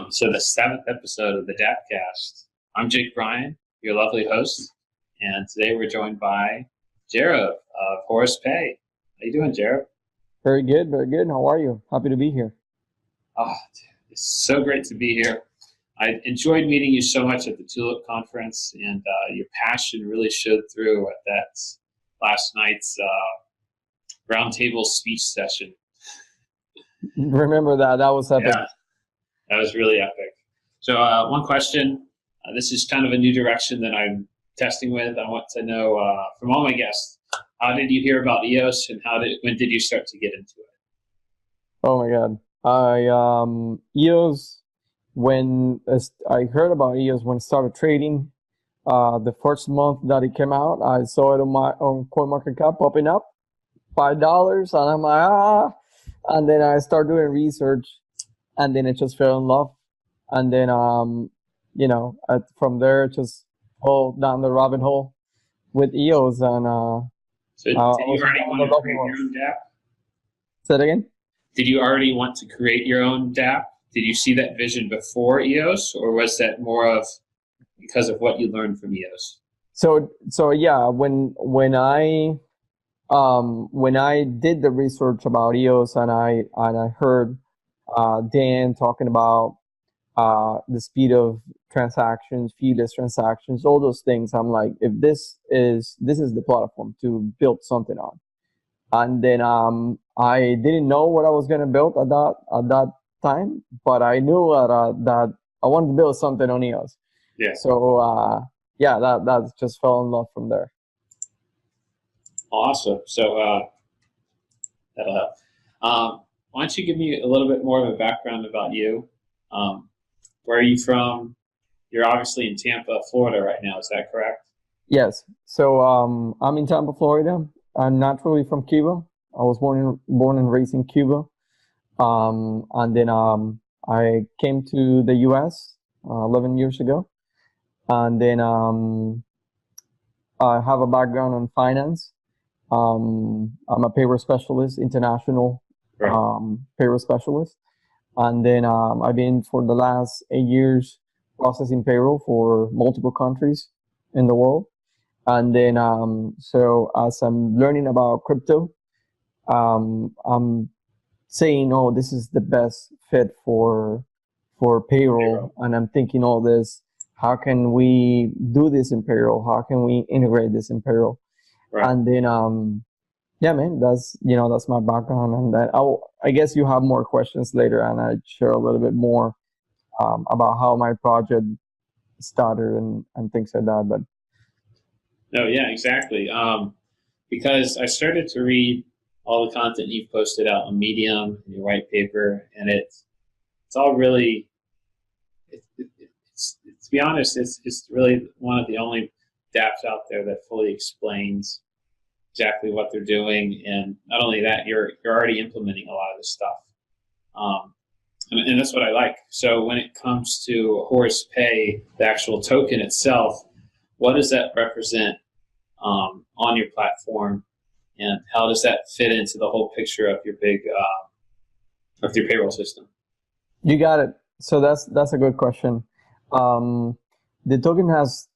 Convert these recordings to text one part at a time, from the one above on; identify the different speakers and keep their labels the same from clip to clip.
Speaker 1: Welcome to the 7th episode of the Dappcast. I'm Jake Bryan, your lovely host, and today we're joined by Jarib of HorusPay. How you doing, Jarib?
Speaker 2: Very good, very good. How are you? Happy to be here.
Speaker 1: Oh, it's so great to be here. I enjoyed meeting you so much at the Tulip conference, and your passion really showed through at that last night's roundtable speech session.
Speaker 2: Remember that? That was epic.
Speaker 1: Yeah, that was really epic. So one question, this is kind of a new direction that I'm testing with. I want to know from all my guests, how did you hear about EOS and when did you start to get into it?
Speaker 2: Oh my God. EOS, when I heard about EOS when I started trading, the first month that it came out, I saw it on CoinMarketCap popping up, $5, and I'm like, and then I started doing research, and then I just fell in love, and then from there just all down the rabbit hole with EOS, and
Speaker 1: so did you already want to create your own DApp?
Speaker 2: Say that again? Did
Speaker 1: you already want to create your own DApp? Did you see that vision before EOS, or was that more of because of what you learned from EOS?
Speaker 2: So yeah, when I did the research about EOS and I heard Dan talking about the speed of transactions, feeless transactions, all those things, I'm like, if this is the platform to build something on. And then I didn't know what I was gonna build at that time, but I knew that I wanted to build something on EOS.
Speaker 1: Yeah.
Speaker 2: So that just fell in love from there.
Speaker 1: Awesome. So that'll help. Why don't you give me a little bit more of a background about you? Where are you from? You're obviously in Tampa, Florida right now. Is that correct?
Speaker 2: Yes. So I'm in Tampa, Florida. I'm naturally from Cuba. I was born and raised in Cuba. And then I came to the U.S. 11 years ago. And then I have a background on finance. I'm a payroll specialist, international payroll specialist. And then I've been for the last 8 years processing payroll for multiple countries in the world. And then so as I'm learning about crypto, I'm saying, oh, this is the best fit for payroll. And I'm thinking all this, how can we do this in payroll? How can we integrate this in payroll? Right. And then, yeah, man, that's my background. And then I guess you have more questions later, and I share a little bit more about how my project started and things like that. But
Speaker 1: no, yeah, exactly. Because I started to read all the content you've posted out on Medium and your white paper, and it's all really, to be honest, it's really one of the only dApps out there that fully explains exactly what they're doing, and not only that, you're already implementing a lot of this stuff, and that's what I like. So when it comes to HorusPay, the actual token itself, what does that represent on your platform, and how does that fit into the whole picture of your big of your payroll system?
Speaker 2: You got it. So that's a good question. The token has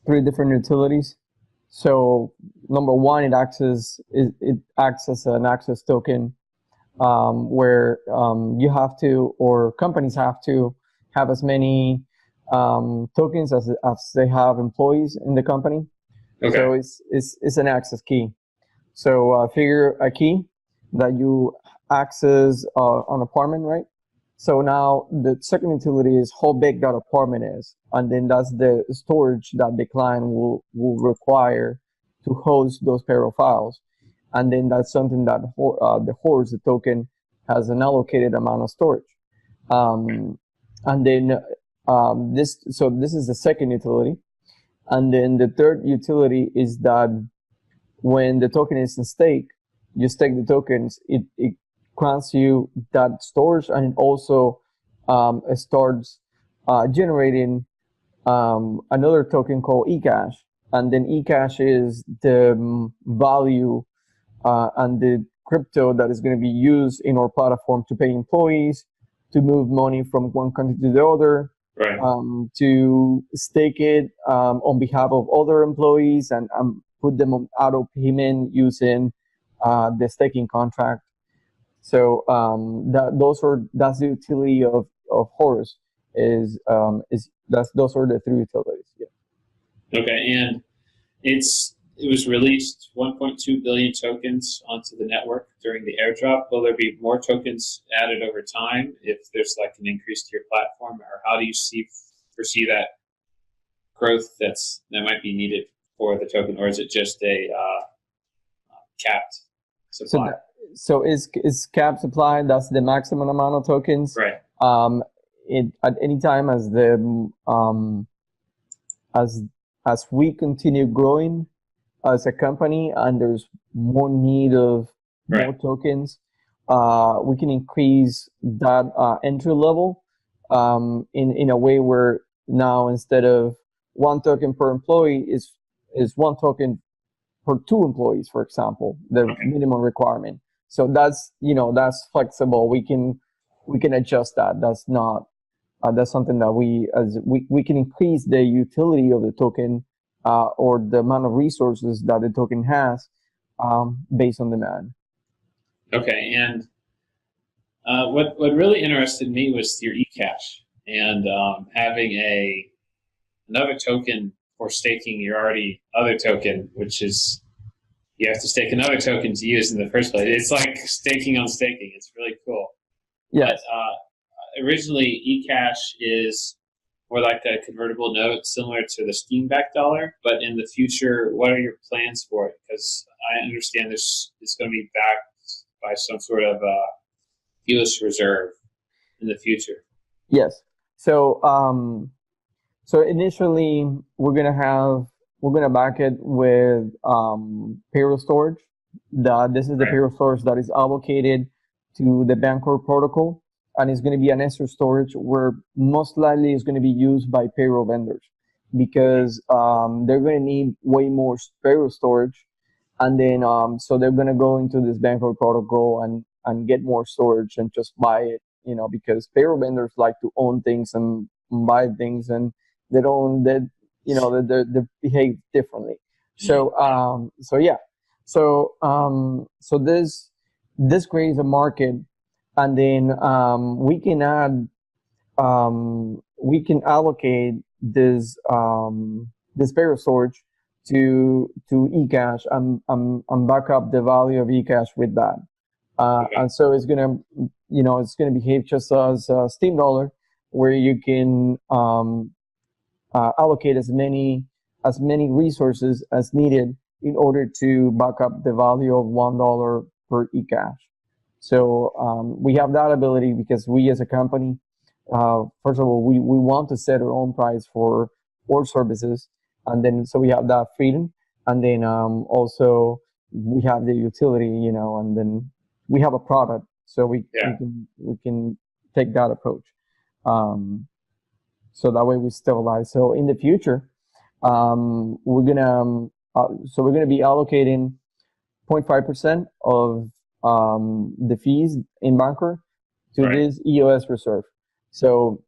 Speaker 2: 3 different utilities. So number one, it acts as an access token, where you have to, or companies have to, have as many tokens as they have employees in the company. Okay. So it's an access key. So figure a key that you access an apartment, right? So now the second utility is how big that apartment is, and then that's the storage that the client will require to host those payroll files, and then that's something that the token has an allocated amount of storage, and then this is the second utility, and then the third utility is that when the token is in stake, you stake the tokens, it grants you that storage, and it also starts generating another token called eCash. And then eCash is the value and the crypto that is going to be used in our platform to pay employees, to move money from one country to the other,
Speaker 1: Right.
Speaker 2: to stake it on behalf of other employees and put them on auto payment using the staking contract. So that's the utility of Horus those are the three utilities. Yeah.
Speaker 1: Okay, and it was released 1.2 billion tokens onto the network during the airdrop. Will there be more tokens added over time if there's like an increase to your platform, or how do you foresee that growth that might be needed for the token, or is it just a capped supply?
Speaker 2: So is cap supply? That's the maximum amount of tokens.
Speaker 1: Right.
Speaker 2: At any time as the as we continue growing as a company and there's more need of more tokens, we can increase that entry level in a way where now instead of 1 token per employee is 1 token per 2 employees, for example, the minimum requirement. So that's flexible. We can adjust that. That's not that's something that we can increase the utility of the token or the amount of resources that the token has based on demand.
Speaker 1: Okay, and what really interested me was your eCash and having another token for staking your other token, which is you have to stake another token to use in the first place. It's like staking on staking. It's really cool.
Speaker 2: Yes.
Speaker 1: But originally, eCash is more like a convertible note, similar to the Steam-backed dollar. But in the future, what are your plans for it? Because I understand it's going to be backed by some sort of EOS reserve in the future.
Speaker 2: Yes. So initially, we're gonna back it with payroll storage. This is the payroll storage that is allocated to the Bancor protocol, and it's going to be an extra storage where most likely is going to be used by payroll vendors because they're going to need way more payroll storage, and then so they're going to go into this Bancor protocol and get more storage and just buy it, because payroll vendors like to own things and buy things, and they behave differently. So this creates a market, and then we can allocate this payroll storage to eCash and back up the value of eCash with that. And so it's gonna behave just as Steam dollar, where you can allocate as many resources as needed in order to back up the value of $1 per eCash. So we have that ability because we as a company, first of all, we want to set our own price for our services, and then so we have that freedom, and then also we have the utility, and then we have a product, so we can take that approach. So that way we still alive. So in the future, we're gonna be allocating 0.5% of the fees in Bancor to this EOS reserve. So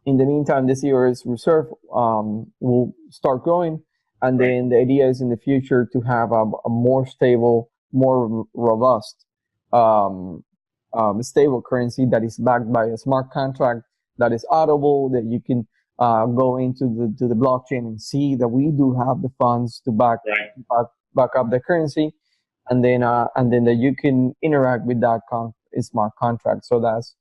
Speaker 2: in the meantime, this EOS reserve will start growing, and then the idea is in the future to have a more stable, more robust, stable currency that is backed by a smart contract that is audible, that you can go into the blockchain and see that we do have the funds to back up the currency, and then that you can interact with that smart contract. So that's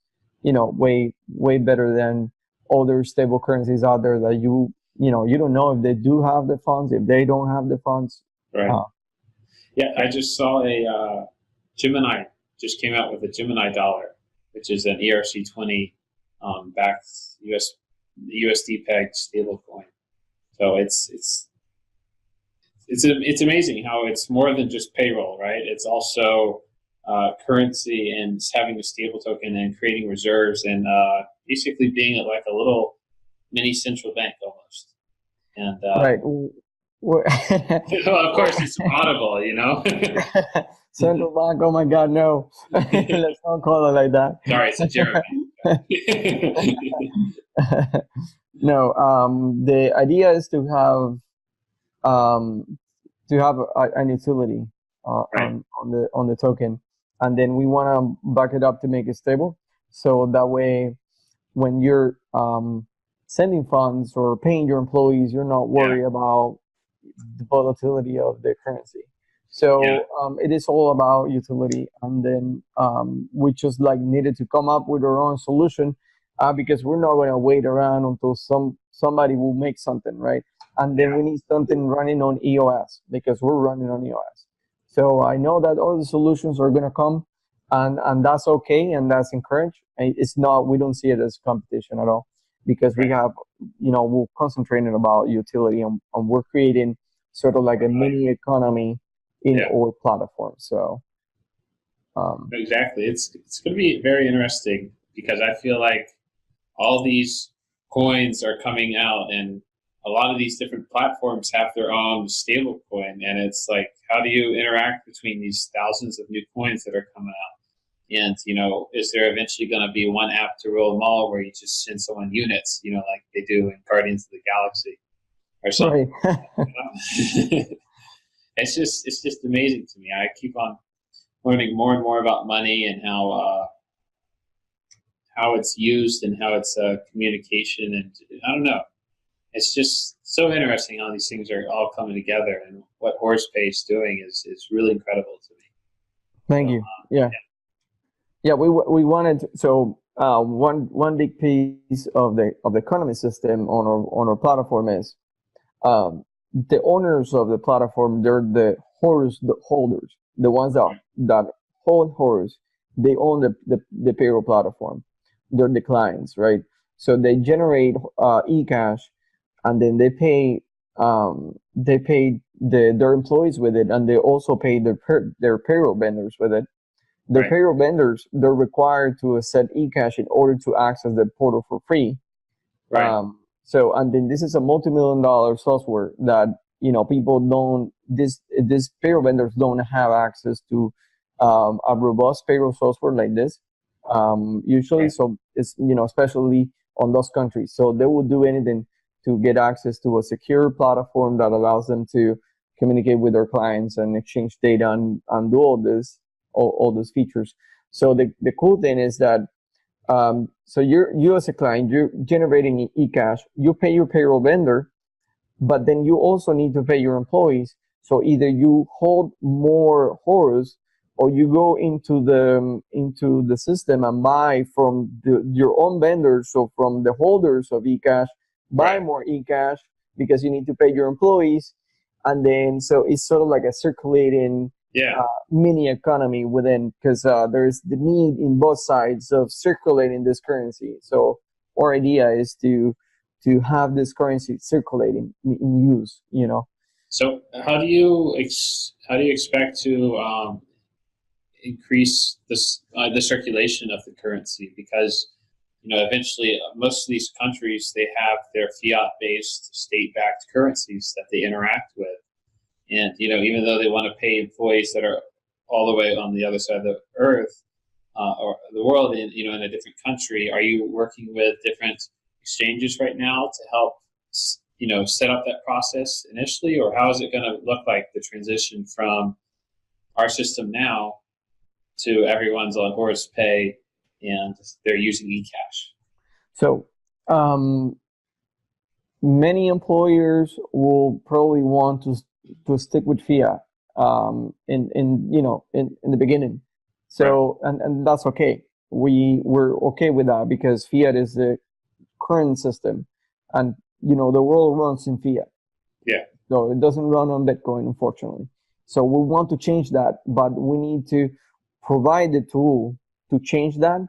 Speaker 2: way better than other stable currencies out there that you don't know if they do have the funds, if they don't have the funds.
Speaker 1: Yeah, I just saw a Gemini just came out with a Gemini dollar, which is an ERC20 backed USD pegged stablecoin. So it's amazing how it's more than just payroll, right? It's also currency and having a stable token and creating reserves and basically being like a little mini central bank almost. And
Speaker 2: right.
Speaker 1: well, of course, it's audible,
Speaker 2: Central bank, oh my God, no. Let's not call it like that.
Speaker 1: Sorry, it's a Jeremy.
Speaker 2: No, the idea is um, to have an utility
Speaker 1: Right.
Speaker 2: on the token, and then we want to back it up to make it stable. So that way, when you're sending funds or paying your employees, you're not
Speaker 1: Yeah.
Speaker 2: worried about the volatility of the currency. So
Speaker 1: Yeah.
Speaker 2: it is all about utility, and then we just like needed to come up with our own solution because we're not going to wait around until somebody will make something, right? And then we need something running on EOS because we're running on EOS. So I know that all the solutions are going to come, and that's okay, and that's encouraged. It's not, we don't see it as competition at all because we have, we're concentrating about utility, and we're creating sort of like a mini economy in our platform. So
Speaker 1: exactly, it's going to be very interesting because I feel like all these coins are coming out, and a lot of these different platforms have their own stable coin, and it's like, how do you interact between these thousands of new coins that are coming out? And, is there eventually going to be one app to rule them all where you just send someone units, like they do in Guardians of the Galaxy or something? Right. It's just amazing to me. I keep on learning more and more about money and how it's used and how it's communication. And I don't know. It's just so interesting how these things are all coming together, and what HorusPay is doing is really incredible to me.
Speaker 2: Thank you. Yeah, we wanted one big piece of the economy system on our platform is the owners of the platform. They're the holders, the ones that hold Horus. They own the payroll platform. They're the clients, right? So they generate eCash, and then they pay their employees with it, and they also pay their payroll vendors with it. The payroll vendors, they're required to accept eCash in order to access the portal for free.
Speaker 1: Right.
Speaker 2: And then this is a multi-million-dollar software that people don't. These payroll vendors don't have access to a robust payroll software like this. Usually, so it's especially on those countries. So they will do anything to get access to a secure platform that allows them to communicate with their clients and exchange data and do all those features. So the cool thing is that so you as a client, you're generating eCash, you pay your payroll vendor, but then you also need to pay your employees. So either you hold more Horus, or you go into the system and buy from your own vendors, so from the holders of eCash, buy more eCash because you need to pay your employees, and then so it's sort of like a circulating mini economy within, because there's the need in both sides of circulating this currency. So our idea is to have this currency circulating in use.
Speaker 1: So how do you expect to increase the circulation of the currency? Because eventually most of these countries, they have their fiat-based state-backed currencies that they interact with. And, even though they want to pay employees that are all the way on the other side of the earth or the world, in a different country, are you working with different exchanges right now to help, set up that process initially? Or how is it going to look like, the transition from our system now to everyone's on HorusPay and they're using eCash?
Speaker 2: So many employers will probably want to stick with fiat in the beginning. So and that's okay. We're okay with that because fiat is the current system, and the world runs in fiat.
Speaker 1: Yeah.
Speaker 2: So it doesn't run on Bitcoin, unfortunately. So we want to change that, but we need to provide the tool to change that,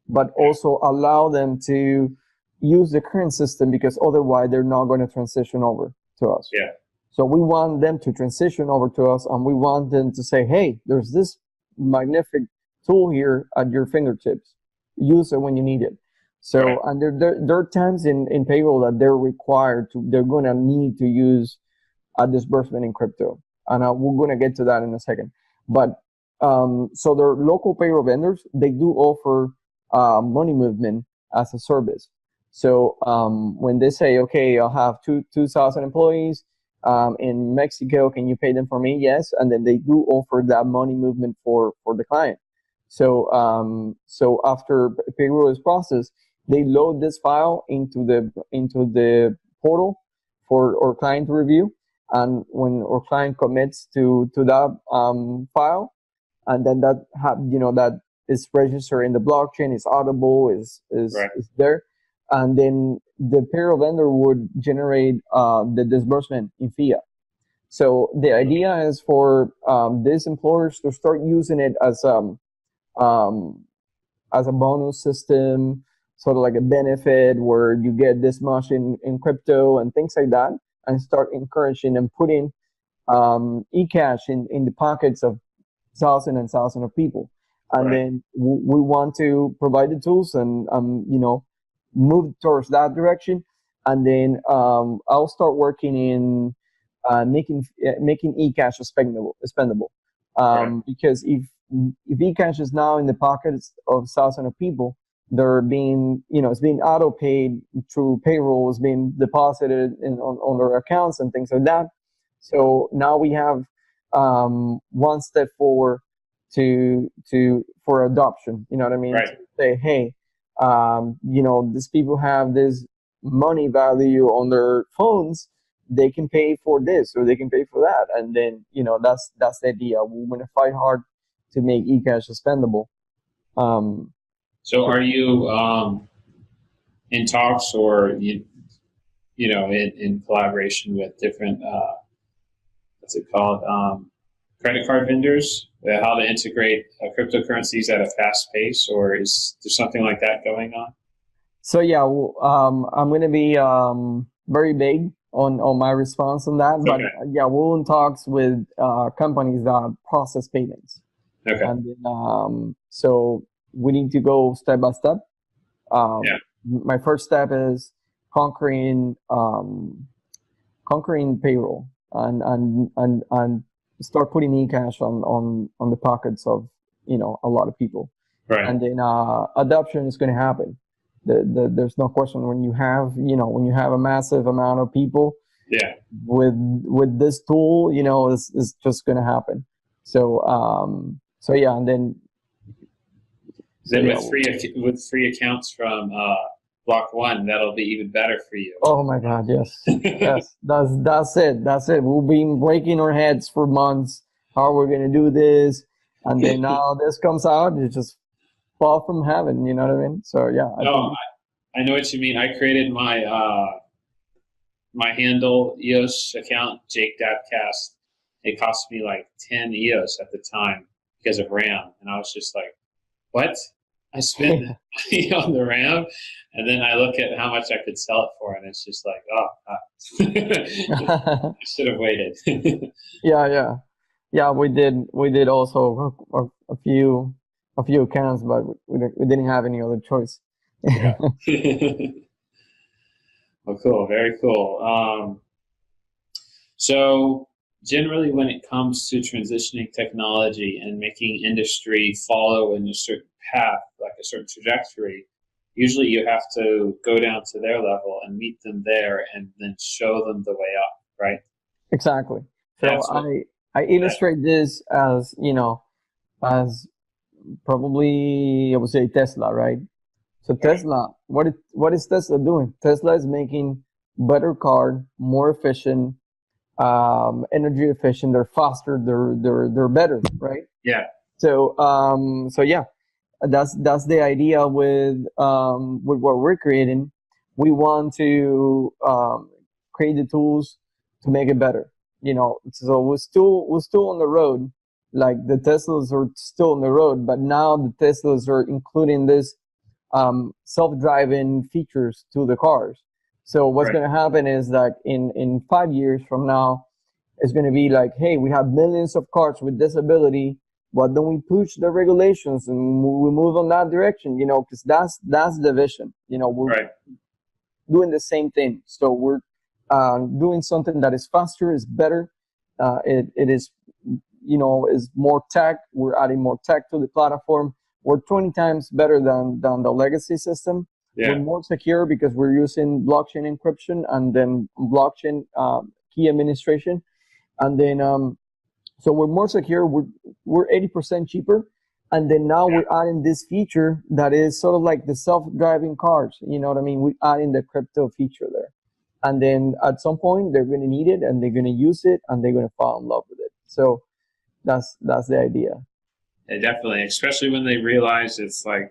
Speaker 2: but also allow them to use the current system, because otherwise they're not going to transition over to us.
Speaker 1: Yeah.
Speaker 2: So we want them to transition over to us, and we want them to say, hey, there's this magnificent tool here at your fingertips. Use it when you need it. So, and there are times in payroll that they're going to need to use a disbursement in crypto. And we're going to get to that in a second. But So their local payroll vendors, they do offer money movement as a service. So when they say, okay, I'll have 2,000 employees in Mexico, can you pay them for me? Yes, and then they do offer that money movement for the client. So so after payroll is processed, they load this file into the portal for our client to review, and when our client commits to that file, and then that is registered in the blockchain, is audible, is there, and then the payroll vendor would generate the disbursement in fiat. So the idea is for these employers to start using it as a bonus system, sort of like a benefit where you get this much in crypto and things like that, and start encouraging and putting e-cash in the pockets of thousands and thousands of people. And then we want to provide the tools and move towards that direction. And then I'll start working in making e-cash spendable. Because if e-cash is now in the pockets of thousands of people, they're being, it's being auto paid through payroll, it's being deposited on their accounts and things like that. So now we have one step forward for adoption. You know what I mean? To say, hey, these people have this money value on their phones. They can pay for this or they can pay for that, and then that's the idea. We want to fight hard to make eCash spendable.
Speaker 1: So are you in talks or in collaboration with different what's it called, credit card vendors, how to integrate cryptocurrencies at a fast pace, or is there something like that going on?
Speaker 2: So yeah, I'm going to be very big on my response on that. But yeah, we're in talks with companies that process payments.
Speaker 1: Okay.
Speaker 2: And then, so we need to go step by step. My first step is conquering payroll and start putting eCash on the pockets of a lot of people. And then adoption is going to happen. There's no question when you have a massive amount of people with this tool, it's just going to happen. So yeah, and then
Speaker 1: with free accounts from Block.one, that'll be even better for you.
Speaker 2: Oh my God, yes. Yes, that's it. We've been breaking our heads for months how we're gonna do this, and then now this comes out, it just fall from heaven. You know what I mean? So yeah.
Speaker 1: I know what you mean. I created my my handle EOS account, Jake Dappcast. It cost me like 10 EOS at the time because of RAM, and I was just like, what? I spent on the RAM, and then I look at how much I could sell it for, and it's just like, I should have waited.
Speaker 2: Yeah. We did also a few accounts, but we didn't have any other choice.
Speaker 1: Well, cool, very cool. So generally, when it comes to transitioning technology and making industry follow in a certain path, like a certain trajectory, usually you have to go down to their level and meet them there and then show them the way up, right?
Speaker 2: Exactly. So I illustrate this as, as probably, I would say Tesla, right? So Tesla, what is Tesla doing? Tesla is making better car, more efficient, energy efficient. They're faster. They're better, right?
Speaker 1: Yeah.
Speaker 2: So yeah, that's the idea with what we're creating. We want to create the tools to make it better. So we're still on the road. Like the Teslas are still on the road, but now the Teslas are including this self-driving features to the cars. So what's going to happen is that in 5 years from now, it's going to be like, hey, we have millions of cars with this ability. Why don't we push the regulations and we move on that direction? Because that's the vision. We're doing the same thing. So we're doing something that is faster, is better. It is is more tech. We're adding more tech to the platform. We're 20 times better than the legacy system.
Speaker 1: Yeah.
Speaker 2: We're more secure because we're using blockchain encryption and then blockchain key administration. And then, so we're more secure. We're 80% cheaper. And then now we're adding this feature that is sort of like the self-driving cars. You know what I mean? We're adding the crypto feature there. And then at some point they're going to need it and they're going to use it and they're going to fall in love with it. So that's the idea.
Speaker 1: Yeah, definitely, especially when they realize it's like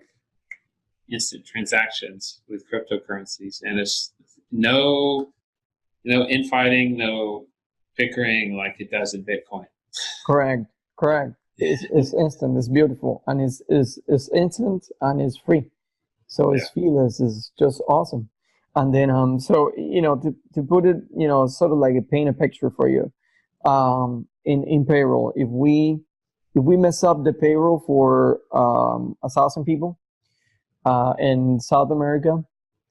Speaker 1: instant transactions with cryptocurrencies, and it's no infighting, no bickering like it does in Bitcoin.
Speaker 2: Correct. It's instant. It's beautiful, and it's instant and it's free. So it's feelers is just awesome. And then so to put it sort of like paint a picture for you, in payroll, if we mess up the payroll for 1,000 people in South America,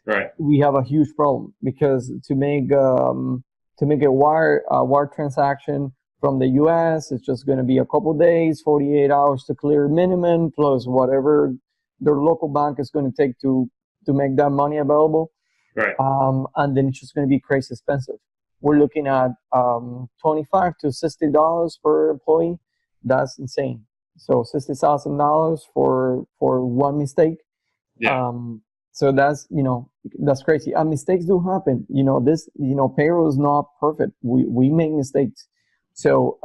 Speaker 1: right,
Speaker 2: we have a huge problem, because to make a wire transaction from the U.S., it's just going to be a couple of days, 48 hours to clear minimum, plus whatever their local bank is going to take to make that money available.
Speaker 1: Right.
Speaker 2: And then it's just going to be crazy expensive. We're looking at $25 to $60 per employee. That's insane. So $60,000 for one mistake.
Speaker 1: Yeah.
Speaker 2: So that's crazy. And mistakes do happen. This payroll is not perfect. We make mistakes. So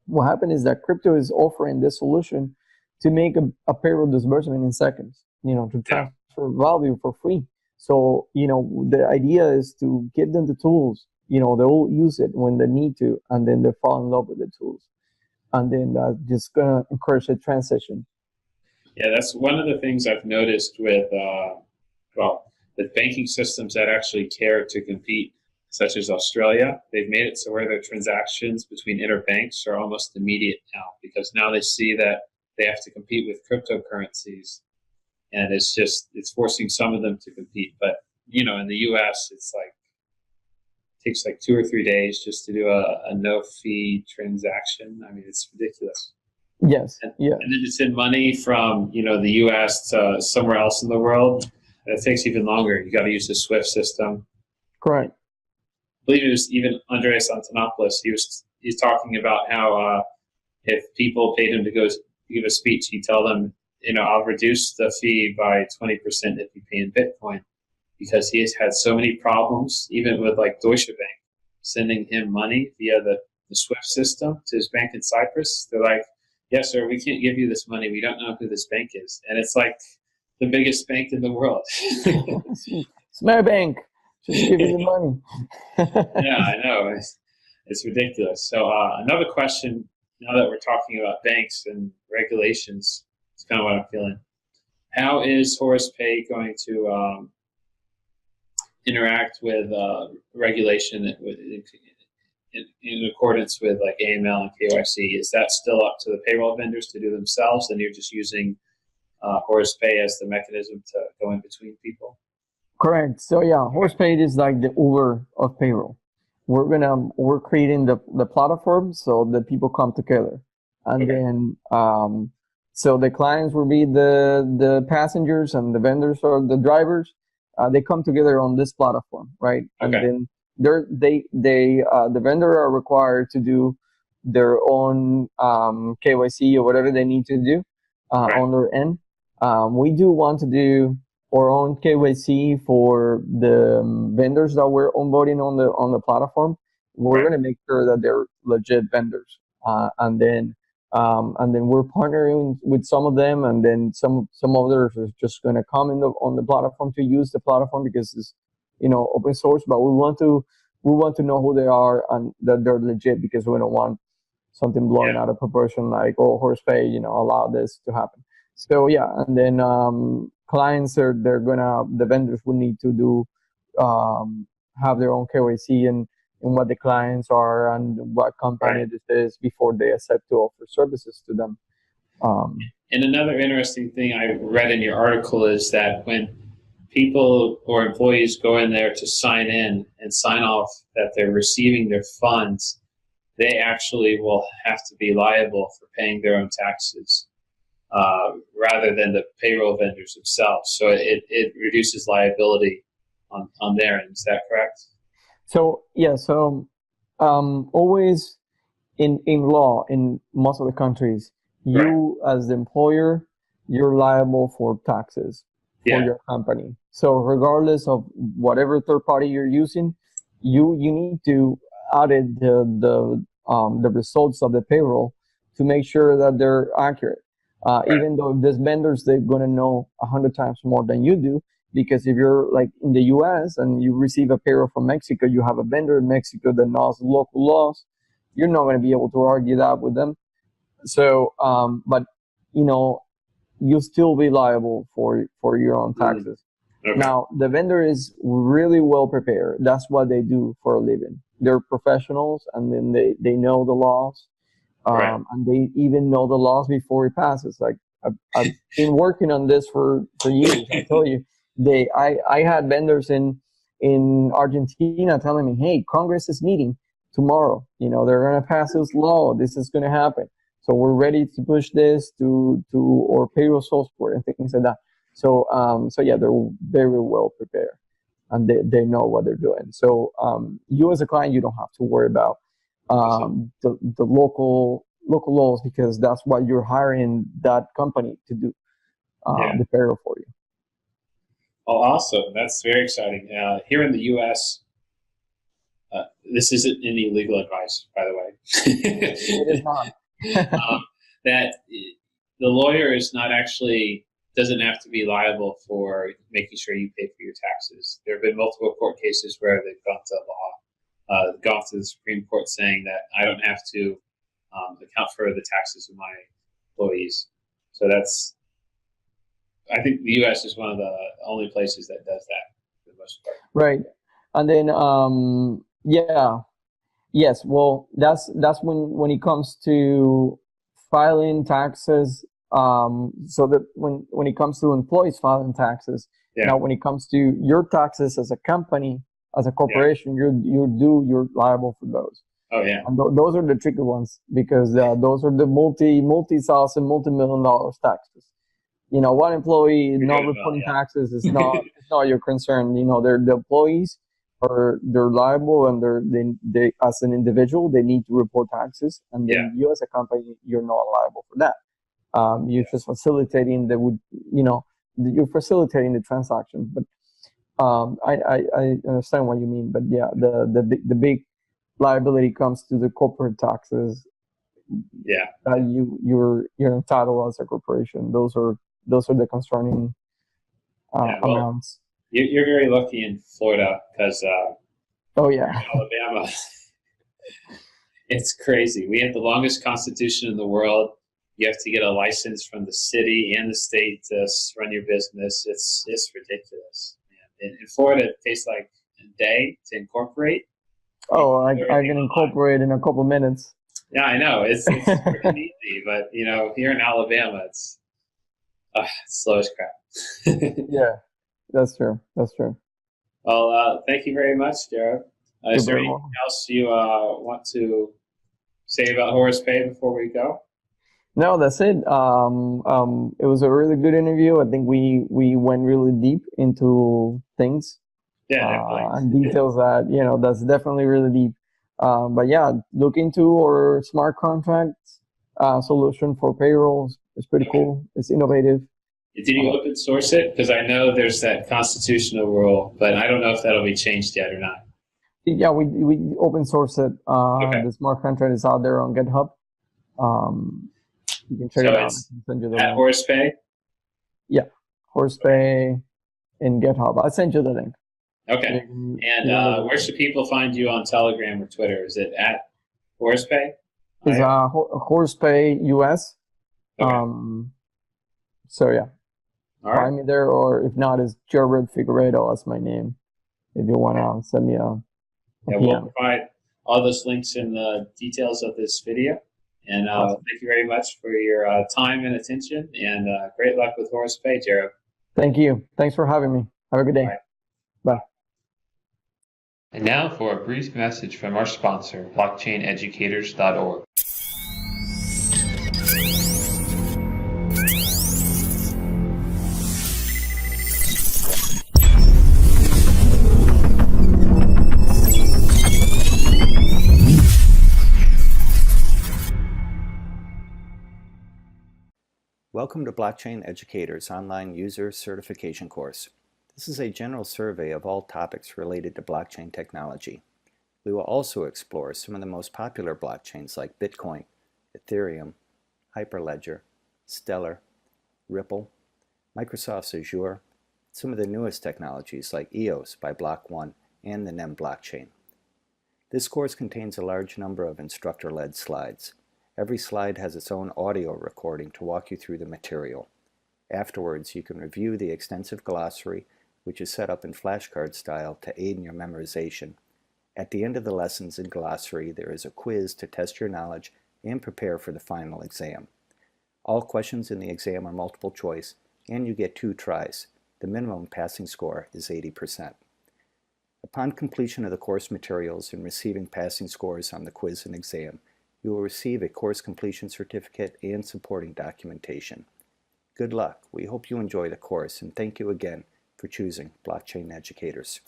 Speaker 2: what happened is that crypto is offering this solution to make a payroll disbursement in seconds. To transfer value for free. So the idea is to give them the tools. They'll use it when they need to, and then they fall in love with the tools. And then just gonna encourage the transition.
Speaker 1: Yeah, that's one of the things I've noticed with with banking systems that actually care to compete, such as Australia. They've made it so where their transactions between interbanks are almost immediate now, because now they see that they have to compete with cryptocurrencies, and it's forcing some of them to compete. But in the U.S., it takes like 2 or 3 days just to do a no-fee transaction. I mean, it's ridiculous.
Speaker 2: Yes.
Speaker 1: And then to send money from the U.S. to somewhere else in the world, it takes even longer. You got to use the SWIFT system.
Speaker 2: Correct.
Speaker 1: I believe it was even Andreas Antonopoulos. He's talking about how if people paid him to go give a speech, he'd tell them, I'll reduce the fee by 20% if you pay in Bitcoin, because he has had so many problems, even with like Deutsche Bank, sending him money via the SWIFT system to his bank in Cyprus. They're like, yes, sir, we can't give you this money. We don't know who this bank is. And it's like the biggest bank in the world.
Speaker 2: It's my bank. Just give me the money.
Speaker 1: Yeah, I know. It's ridiculous. So another question, now that we're talking about banks and regulations, it's kind of what I'm feeling. How is HorusPay going to interact with regulation in accordance with like AML and KYC? Is that still up to the payroll vendors to do themselves, and you're just using HorusPay as the mechanism to go in between people?
Speaker 2: Correct. So yeah, HorusPay is like the Uber of payroll. We're creating the platform so that people come together, and then so the clients will be the passengers, and the vendors or the drivers. They come together on this platform, right? And then the vendor are required to do their own KYC or whatever they need to do on their end. We do want to do our own KYC for the vendors that we're onboarding on the platform. We're going to make sure that they're legit vendors, and then we're partnering with some of them, and then some others are just going to come on the platform to use the platform because it's open source. But we want to know who they are and that they're legit, because we don't want something blowing out of proportion, like HorusPay allow this to happen. So yeah, and then clients the vendors will need to do have their own KYC and what the clients are and what company this is before they accept to offer services to them.
Speaker 1: And another interesting thing I read in your article is that when people or employees go in there to sign in and sign off that they're receiving their funds, they actually will have to be liable for paying their own taxes rather than the payroll vendors themselves. So it reduces liability on their end. Is that correct?
Speaker 2: So yeah, so always in law in most of the countries, you as the employer, you're liable for taxes for your company. So regardless of whatever third party you're using, you need to audit the results of the payroll to make sure that they're accurate. Even though if there's vendors, they're going to know 100 times more than you do, because if you're like in the US and you receive a payroll from Mexico, you have a vendor in Mexico that knows local laws, you're not going to be able to argue that with them. So, but you know, you'll still be liable for your own taxes. Okay. Now, the vendor is really well prepared. That's what they do for a living. They're professionals, and then they know the laws, and they even know the laws before it passes. Like I've been working on this for years. I tell you, I had vendors in Argentina telling me, "Hey, Congress is meeting tomorrow. You know, they're going to pass this law. This is going to happen. So we're ready to push this to our payroll software and things like that." So yeah, they're very well prepared, and they know what they're doing. So you as a client, you don't have to worry about the local laws, because that's what you're hiring that company to do the payroll for you.
Speaker 1: Oh, awesome! That's very exciting. Here in the U.S., this isn't any legal advice, by the way.
Speaker 2: It is not.
Speaker 1: That the lawyer is not actually doesn't have to be liable for making sure you pay for your taxes. There have been multiple court cases where they've gone to law, gone to the Supreme Court saying that I don't have to account for the taxes of my employees. So I think the U.S. is one of the only places that does that for the most part.
Speaker 2: Right, and then yes. Well, that's when it comes to filing taxes. So that when it comes to employees filing taxes, now when it comes to your taxes as a company, as a corporation, you're liable for those.
Speaker 1: Oh yeah.
Speaker 2: And those are the tricky ones, because those are the multi-thousand, multi-million-dollar taxes. You know, one employee not reporting taxes is not it's not your concern. You know, the employees they're liable, and they as an individual they need to report taxes, and then you as a company, you're not liable for that. You're just facilitating you're facilitating the transaction. But I understand what you mean. But yeah, the big liability comes to the corporate taxes.
Speaker 1: Yeah,
Speaker 2: you're entitled as a corporation. Those are the concerning amounts.
Speaker 1: You're very lucky in Florida, because
Speaker 2: Alabama,
Speaker 1: it's crazy. We have the longest constitution in the world. You have to get a license from the city and the state to run your business. It's ridiculous. In Florida, it takes like a day to incorporate.
Speaker 2: Oh, I can incorporate in a couple minutes.
Speaker 1: Yeah, I know. It's pretty easy, but you know, here in Alabama, it's slow as crap.
Speaker 2: Yeah, that's true. That's true.
Speaker 1: Well, thank you very much, Jarib. Is there anything else you want to say about HorusPay before we go?
Speaker 2: No, that's it. It was a really good interview. I think we went really deep into things. And details that, that's definitely really deep. But yeah, look into our smart contracts solution for payrolls. It's pretty cool. It's innovative.
Speaker 1: Did you open source it? Because I know there's that constitutional rule, but I don't know if that'll be changed yet or not.
Speaker 2: Yeah, we open source it. The smart contract is out there on GitHub. You can check it out. Send you the
Speaker 1: at HorusPay?
Speaker 2: Yeah, HorusPay in GitHub. I'll send you the link.
Speaker 1: Okay. And where should people find you on Telegram or Twitter? Is it at HorusPay?
Speaker 2: It's HorusPay US. Okay. So yeah, find me there, or if not, it's Jarib Figueredo. That's my name. If you want to send me a
Speaker 1: we'll provide all those links in the details of this video. And thank you very much for your time and attention, and great luck with HorusPay, Jarib.
Speaker 2: Thank you. Thanks for having me. Have a good day.
Speaker 1: Bye.
Speaker 2: Bye.
Speaker 1: And now for a brief message from our sponsor, blockchaineducators.org.
Speaker 3: Welcome to Blockchain Educators online user certification course. This is a general survey of all topics related to blockchain technology. We will also explore some of the most popular blockchains like Bitcoin, Ethereum, Hyperledger, Stellar, Ripple, Microsoft's Azure, some of the newest technologies like EOS by Block.one and the NEM blockchain. This course contains a large number of instructor-led slides. Every slide has its own audio recording to walk you through the material. Afterwards, you can review the extensive glossary, which is set up in flashcard style to aid in your memorization. At the end of the lessons and glossary, there is a quiz to test your knowledge and prepare for the final exam. All questions in the exam are multiple choice, and you get 2 tries. The minimum passing score is 80%. Upon completion of the course materials and receiving passing scores on the quiz and exam, you will receive a course completion certificate and supporting documentation. Good luck. We hope you enjoy the course, and thank you again for choosing Blockchain Educators.